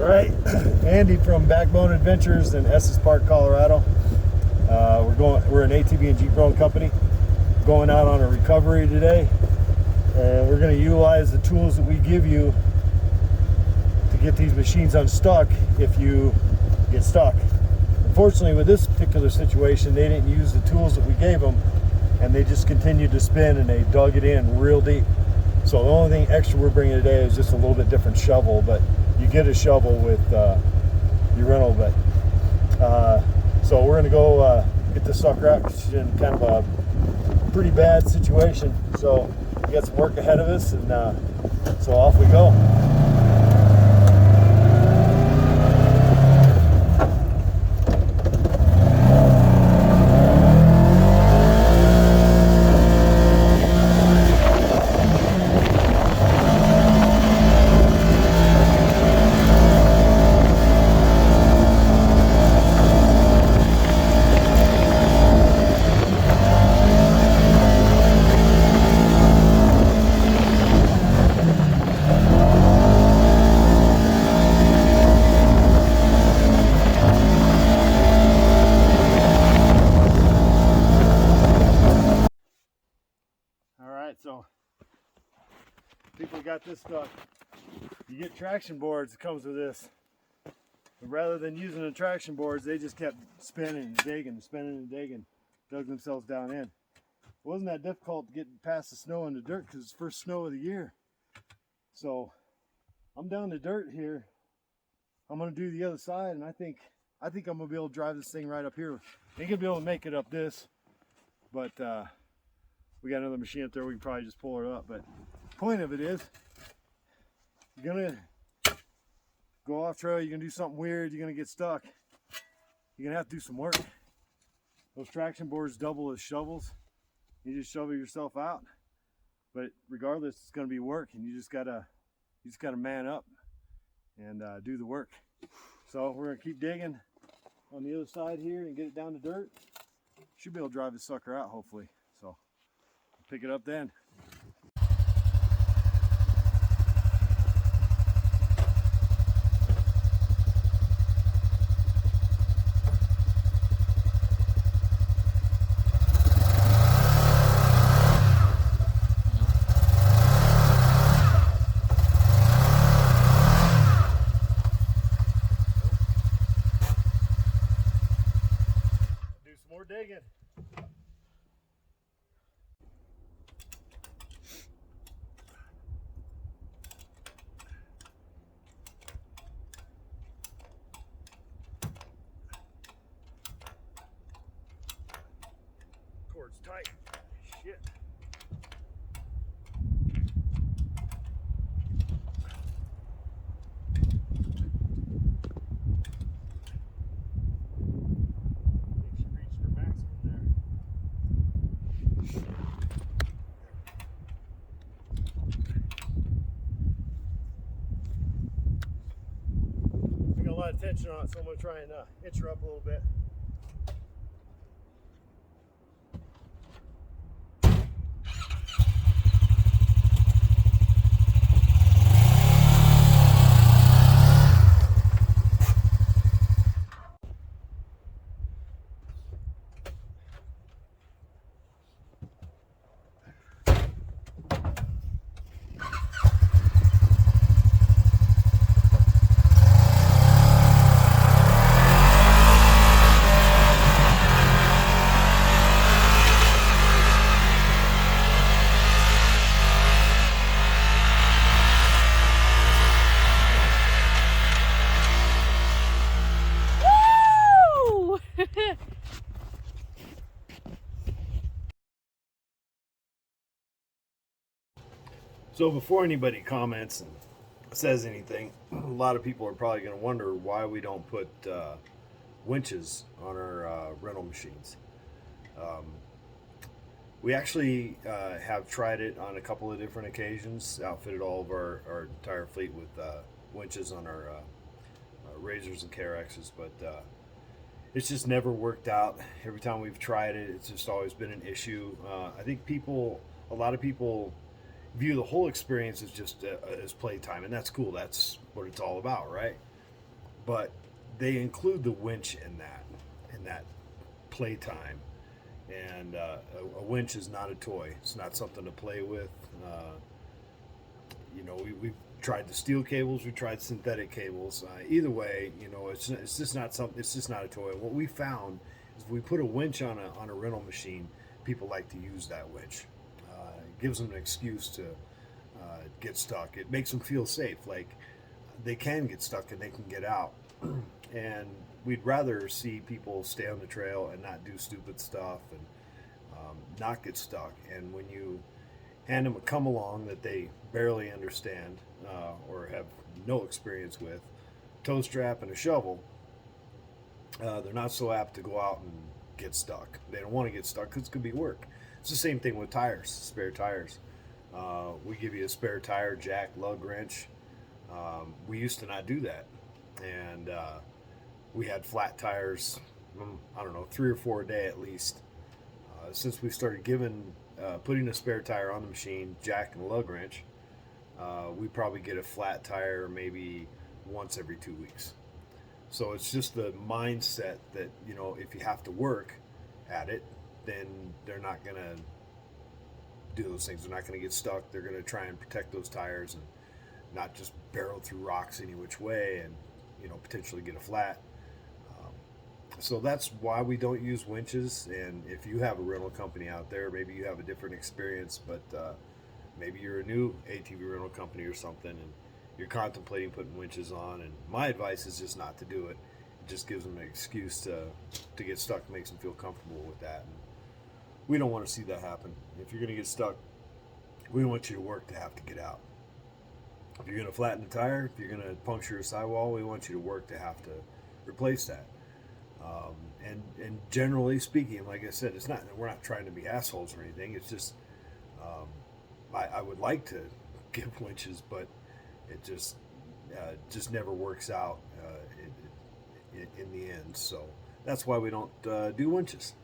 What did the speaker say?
right, Andy from Backbone Adventures in Estes Park, Colorado. We're an ATV and Jeep rowing company going out on a recovery today, and we're going to utilize the tools that we give you to get these machines unstuck if you get stuck. Unfortunately, with this particular situation, they didn't use the tools that we gave them, and they just continued to spin, and they dug it in real deep. So the only thing extra we're bringing today is just a little bit different shovel, but you get a shovel with your rental. But so we're gonna go get this sucker out because she's in kind of a pretty bad situation. So we got some work ahead of us, and so off we go. So people got this stuff. You get traction boards that comes with this, but rather than using the traction boards, they just kept spinning and digging, dug themselves down in. It wasn't that difficult to get past the snow and the dirt because it's the first snow of the year. So I'm down the dirt here. I'm gonna do the other side, and I think I'm gonna be able to drive this thing right up here. Ain't gonna be able to make it up this, but we got another machine up there. We can probably just pull her up. But the point of it is, you're gonna go off trail, you're gonna do something weird, you're gonna get stuck. You're gonna have to do some work. Those traction boards double as shovels. You just shovel yourself out. But regardless, it's gonna be work, and you just gotta man up and do the work. So we're gonna keep digging on the other side here and get it down to dirt. Should be able to drive this sucker out, hopefully. So pick it up then. Do some more digging. Cord's tight. Shit. I think she reached her maximum there. I got a lot of tension on it, so I'm going to try and hitch her up a little bit. So before anybody comments and says anything, a lot of people are probably going to wonder why we don't put winches on our rental machines. We actually have tried it on a couple of different occasions, outfitted all of our entire fleet with winches on our Razors and KRXs, but it's just never worked out. Every time we've tried it, it's just always been an issue. I think a lot of people view the whole experience as just as playtime, and that's cool. That's what it's all about, right? but they include the winch in that playtime. And a winch is not a toy. It's not something to play with. We've tried the steel cables. We tried synthetic cables. Either way, it's just not something. It's just not a toy. What we found is if we put a winch on a rental machine, people like to use that winch. It gives them an excuse to get stuck. It makes them feel safe, like they can get stuck and they can get out. And we'd rather see people stay on the trail and not do stupid stuff and not get stuck. And when you hand them a come along that they barely understand or have no experience with, tow strap and a shovel, they're not so apt to go out and get stuck. They don't want to get stuck because it's going to be work. It's the same thing with tires, spare tires. We give you a spare tire, jack, lug wrench. We used to not do that. And we had flat tires, I don't know, 3 or 4 a day at least. Since we started putting a spare tire on the machine, jack and a lug wrench, we probably get a flat tire maybe once every 2 weeks. So it's just the mindset that, if you have to work at it, then they're not going to do those things. They're not going to get stuck. They're going to try and protect those tires and not just barrel through rocks any which way and, potentially get a flat. So that's why we don't use winches. And if you have a rental company out there, maybe you have a different experience, but maybe you're a new ATV rental company or something and you're contemplating putting winches on. And my advice is just not to do it. It just gives them an excuse to get stuck and makes them feel comfortable with that. And we don't want to see that happen. If you're going to get stuck, we want you to work to have to get out. If you're going to flatten the tire, if you're going to puncture a sidewall, we want you to work to have to replace that. And generally speaking, like I said, we're not trying to be assholes or anything. It's just I would like to give winches, but it just never works out in the end. So that's why we don't do winches.